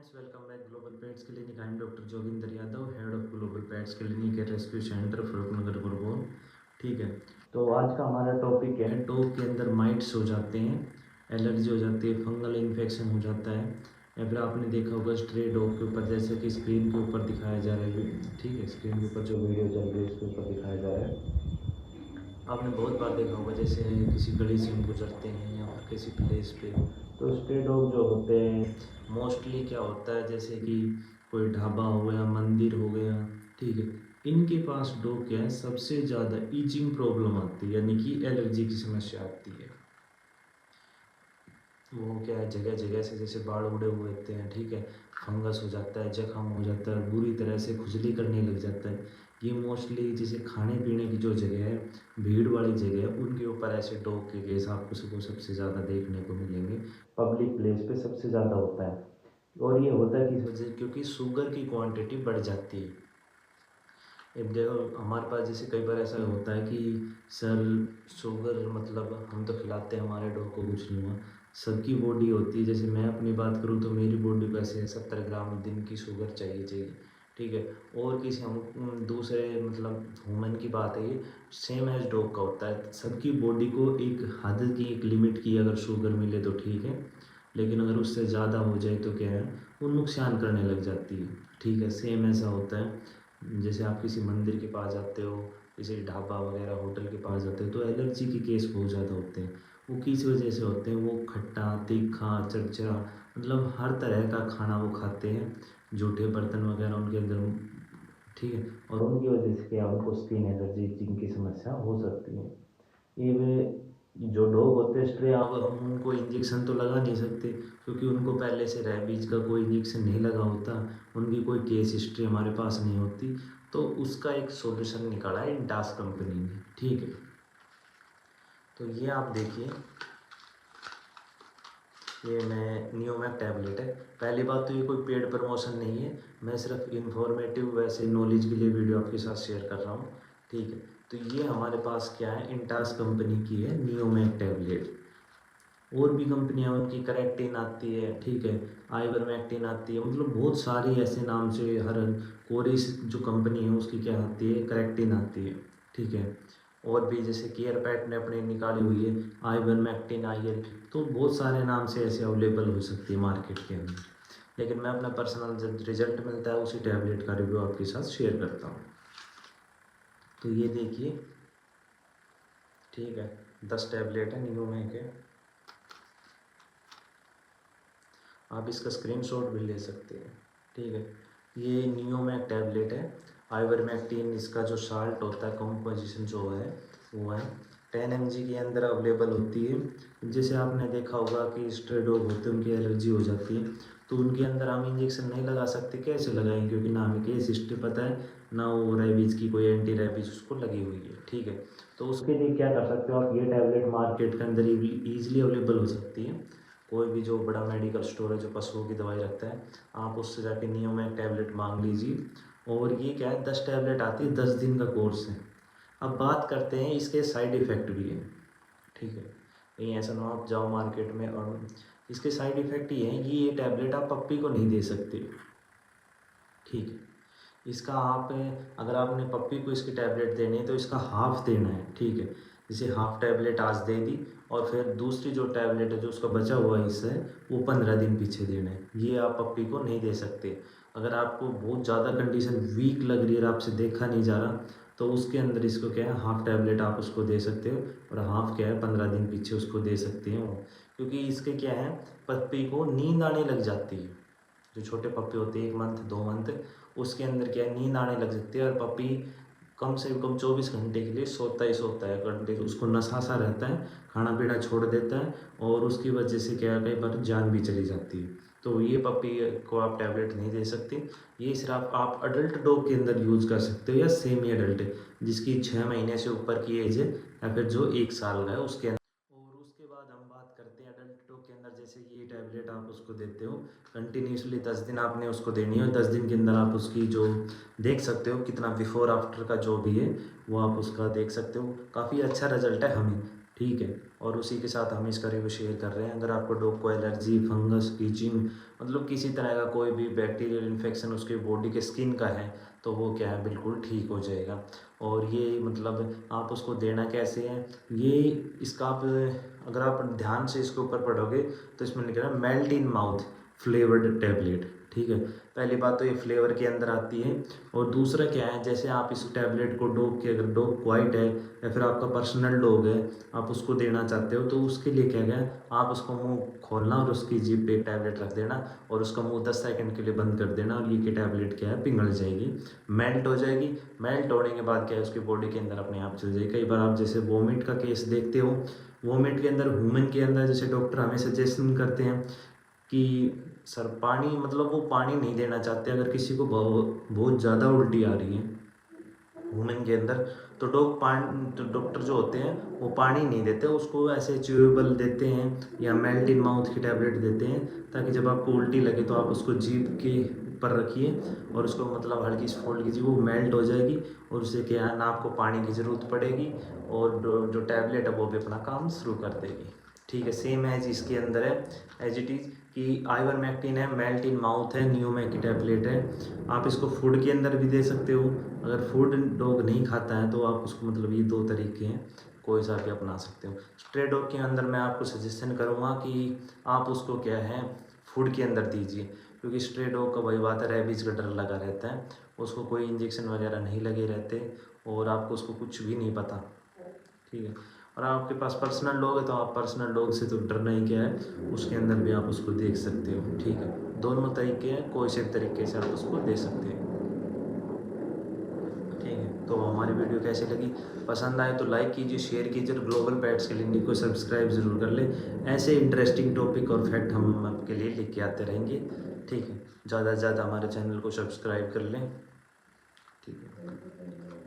Friends, welcome back global pets clinic. I am doctor Joginder Yadav, head of global pets clinic and rescue centre Farrukhnagar Gurgaon. ठीक है, तो आज का हमारा टॉपिक है डॉग के अंदर माइट्स हो जाते हैं, एलर्जी हो जाती है, फंगल इन्फेक्शन हो जाता है, या फिर आपने देखा होगा स्ट्रे डॉग के ऊपर, जैसे कि स्क्रीन के ऊपर दिखाया जा रहा है। ठीक है, स्क्रीन के ऊपर जो वीडियो चल रही है उसके ऊपर दिखाया जा रहा है। आपने बहुत बार देखा होगा, जैसे किसी गली से हम गुजरते हैं या फिर किसी प्लेस पे, तो स्ट्रे डॉग जो होते हैं मोस्टली क्या होता है, जैसे कि कोई ढाबा हो गया, मंदिर हो गया, ठीक है, इनके पास डॉग क्या है, सबसे ज़्यादा ईचिंग प्रॉब्लम आती है, यानी कि एलर्जी की समस्या आती है। वो क्या है, जगह जगह से जैसे बाल उड़े हुए होते हैं, ठीक है, फंगस हो जाता है, जख्म हो जाता है, बुरी तरह से खुजली करने लग जाता है। ये मोस्टली जैसे खाने पीने की जो जगह है, भीड़ वाली जगह है, उनके ऊपर ऐसे डॉग के केस आपको सबसे ज़्यादा देखने को मिलेंगे। पब्लिक प्लेस पे सबसे ज़्यादा होता है। और ये होता है किस वजह, क्योंकि शुगर की क्वांटिटी बढ़ जाती है। अब देखो हमारे पास जैसे कई बार ऐसा होता है कि सर शुगर, मतलब हम तो खिलाते हैं हमारे डॉग को, कुछ नहीं हुआ। सबकी बॉडी होती है, जैसे मैं अपनी बात करूँ तो मेरी बॉडी को ऐसे 70 ग्राम दिन की शुगर चाहिए। ठीक है, और किसी हम दूसरे मतलब ह्यूमन की बात है, ये सेम एज डॉग का होता है। सबकी बॉडी को एक हद की, एक लिमिट की अगर शुगर मिले तो ठीक है, लेकिन अगर उससे ज़्यादा हो जाए तो क्या है, वो नुकसान करने लग जाती है। ठीक है, सेम ऐसा होता है, जैसे आप किसी मंदिर के पास जाते हो, किसी ढाबा वगैरह होटल के पास जाते हो, तो एलर्जी के केस बहुत ज़्यादा होते हैं। वो किस वजह से होते हैं, वो खट्टा, तीखा, चरचरा, मतलब हर तरह का खाना वो खाते हैं, जूठे बर्तन वगैरह उनके अंदर। ठीक है, और उनकी वजह से क्या, उनको स्किन एलर्जी जिनकी समस्या हो सकती है। ये वे जो डॉग होते हैं स्ट्रे, अब हम उनको इंजेक्शन तो लगा नहीं सकते, क्योंकि उनको पहले से रैबीज का कोई इंजेक्शन नहीं लगा होता, उनकी कोई केस हिस्ट्री हमारे पास नहीं होती। तो उसका एक सॉल्यूशन निकाला है इंटास कंपनी ने। ठीक है, तो ये आप देखिए, ये मैं नियोमैक टैबलेट है। पहली बात तो ये कोई पेड प्रमोशन नहीं है, मैं सिर्फ इन्फॉर्मेटिव वैसे नॉलेज के लिए वीडियो आपके साथ शेयर कर रहा हूँ। ठीक है, तो ये हमारे पास क्या है, इंटास कंपनी की है नियोमैक टैबलेट। और भी कंपनियां, उनकी करेक्टिन आती है, ठीक है, आइवरमेक्टिन आती है, मतलब बहुत सारी ऐसे नाम से हर कोरिस जो कंपनी है उसकी क्या आती है, करेक्टिन आती है। ठीक है, और भी जैसे केयर पैट ने अपनी निकाली हुई है आइवरमेक्टिन, आईएल, तो बहुत सारे नाम से ऐसे अवेलेबल हो सकती है मार्केट के अंदर। लेकिन मैं अपना पर्सनल जब रिजल्ट मिलता है उसी टैबलेट का रिव्यू आपके साथ शेयर करता हूँ। तो ये देखिए, ठीक है, 10 टैबलेट है नियोमैक के, आप इसका स्क्रीनशॉट भी ले सकते हैं। ठीक है, ये नियोमैक टैबलेट है, आइवरमेक्टिन इसका जो साल्ट होता है, कंपोजिशन जो है वो है 10 mg के अंदर अवेलेबल होती है। जैसे आपने देखा होगा कि स्ट्रे डॉग होते हैं, उनकी एलर्जी हो जाती है, तो उनके अंदर हम इंजेक्शन नहीं लगा सकते। कैसे लगाएंगे, क्योंकि ना हमें केस हिस्ट्री पता है, ना वो रेबीज की कोई एंटी रेबीज उसको लगी हुई है। ठीक है, तो उसके लिए क्या कर सकते हो आप, ये टैबलेट मार्केट के अंदर ईजिली अवेलेबल हो सकती है। कोई भी जो बड़ा मेडिकल स्टोर है जो पशुओं की दवाई रखता है, आप उससे जाके नियोमैक टैबलेट मांग लीजिए। और ये क्या है, 10 टैबलेट आती है, 10 दिन का कोर्स है। अब बात करते हैं इसके साइड इफ़ेक्ट भी हैं। ठीक है, कहीं ऐसा ना हो आप जाओ मार्केट में और इसके साइड इफ़ेक्ट ये हैं कि ये टैबलेट आप पप्पी को नहीं दे सकते। ठीक है, इसका आप, अगर आपने पप्पी को इसकी टैबलेट देनी है तो इसका हाफ देना है। ठीक है, जैसे हाफ टैबलेट आज दे दी, और फिर दूसरी जो टैबलेट है जो उसका बचा हुआ हिस्सा है वो 15 दिन पीछे देना है। ये आप पप्पी को नहीं दे सकते। अगर आपको बहुत ज़्यादा कंडीशन वीक लग रही है और आपसे देखा नहीं जा रहा, तो उसके अंदर इसको क्या है, हाफ टैबलेट आप उसको दे सकते हो, और हाफ क्या है 15 दिन पीछे उसको दे सकते हो। क्योंकि इसके क्या है, पप्पी को नींद आने लग जाती है। जो छोटे पप्पी होते हैं 1 मंथ 2 मंथ, उसके अंदर क्या है, नींद आने लग सकती है, और पपी कम से कम 24 घंटे के लिए सोता ही सोता है। घंटे उसको नशा सा रहता है, खाना पीना छोड़ देता है, और उसकी वजह से क्या है, कई बार जान भी चली जाती है। तो ये पपी को आप टैबलेट नहीं दे सकते। ये सिर्फ आप अडल्ट डॉग के अंदर यूज़ कर सकते हो, या सेमी अडल्ट जिसकी 6 महीने से ऊपर की एज है, या फिर जो 1 साल का है उसके अंदर। और उसके बाद हम बात करते हैं अडल्ट डॉग के अंदर, जैसे ये टैबलेट आप उसको देते हो कंटिन्यूसली 10 दिन आपने उसको देनी है, और 10 दिन के अंदर आप उसकी जो देख सकते हो कितना बिफोर आफ्टर का जो भी है वो आप उसका देख सकते हो। काफ़ी अच्छा रिजल्ट है हमें। ठीक है, और उसी के साथ हम इसका रिव्यू शेयर कर रहे हैं। अगर आपको डॉग को एलर्जी, फंगस, ईचिंग, मतलब किसी तरह का कोई भी बैक्टीरियल इन्फेक्शन उसके बॉडी के स्किन का है तो वो क्या है बिल्कुल ठीक हो जाएगा। और ये मतलब आप उसको देना कैसे है, ये इसका आप अगर आप ध्यान से इसके ऊपर पढ़ोगे तो इसमें लिखा है melt in mouth flavoured tablet, ठीक है। पहली बात तो ये फ्लेवर के अंदर आती है। और दूसरा क्या है, जैसे आप इस टैबलेट को डॉग के, अगर डॉग क्वाइट है या फिर आपका पर्सनल डॉग है, आप उसको देना चाहते हो तो उसके लिए क्या है, आप उसको मुंह खोलना और उसकी जीभ पे टैबलेट रख देना और उसका मुंह 10 सेकंड के लिए बंद कर देना और ये टैबलेट क्या है पिघल जाएगी, मेल्ट हो जाएगी। मेल्ट होने के बाद क्या है उसकी बॉडी के अंदर अपने आप चल जाएगी। कई बार आप जैसे वोमिट का केस देखते हो, वोमिट के अंदर ह्यूमन के अंदर जैसे डॉक्टर हमें सजेशन करते हैं कि सर पानी, मतलब वो पानी नहीं देना चाहते अगर किसी को बहुत ज़्यादा उल्टी आ रही है वुमेन के अंदर, तो डॉक्टर जो होते हैं वो पानी नहीं देते, उसको ऐसे च्यूएबल देते हैं या मेल्ट इन माउथ की टैबलेट देते हैं, ताकि जब आपको उल्टी लगे तो आप उसको जीभ के ऊपर रखिए और उसको मतलब हल्की सी फोल्ड कीजिए, वो मेल्ट हो जाएगी और उससे क्या है ना आपको पानी की ज़रूरत पड़ेगी और जो टैबलेट है वो भी अपना काम शुरू कर देगी, ठीक है। सेम एज इसके अंदर है एज इट इज़ कि आइवरमेक्टिन है, मेल्ट इन माउथ है, नियोमेक की टैबलेट है। आप इसको फूड के अंदर भी दे सकते हो, अगर फूड डॉग नहीं खाता है तो आप उसको मतलब ये 2 तरीके हैं, कोई सा भी अपना सकते हो। स्ट्रे डॉग के अंदर मैं आपको सजेशन करूँगा कि आप उसको क्या है फूड के अंदर दीजिए, क्योंकि स्ट्रे डॉग का वही बात है, रेबीज़ का डर लगा रहता है, उसको कोई इंजेक्शन वगैरह नहीं लगे रहते और आपको उसको कुछ भी नहीं पता, ठीक है। और आपके पास पर्सनल डॉग है तो आप पर्सनल डॉग से तो डरना ही क्या है, उसके अंदर भी आप उसको देख सकते हो, ठीक है। दोनों तरीके हैं, कोई से तरीके से आप उसको दे सकते हैं, ठीक है। तो हमारी वीडियो कैसी लगी, पसंद आए तो लाइक कीजिए, शेयर कीजिए और ग्लोबल पेट्स क्लिनिक को सब्सक्राइब ज़रूर कर ले। ऐसे इंटरेस्टिंग टॉपिक और फैक्ट हम आपके लिए लिख के आते रहेंगे, ठीक है। ज़्यादा से ज़्यादा हमारे चैनल को सब्सक्राइब कर लें, ठीक है।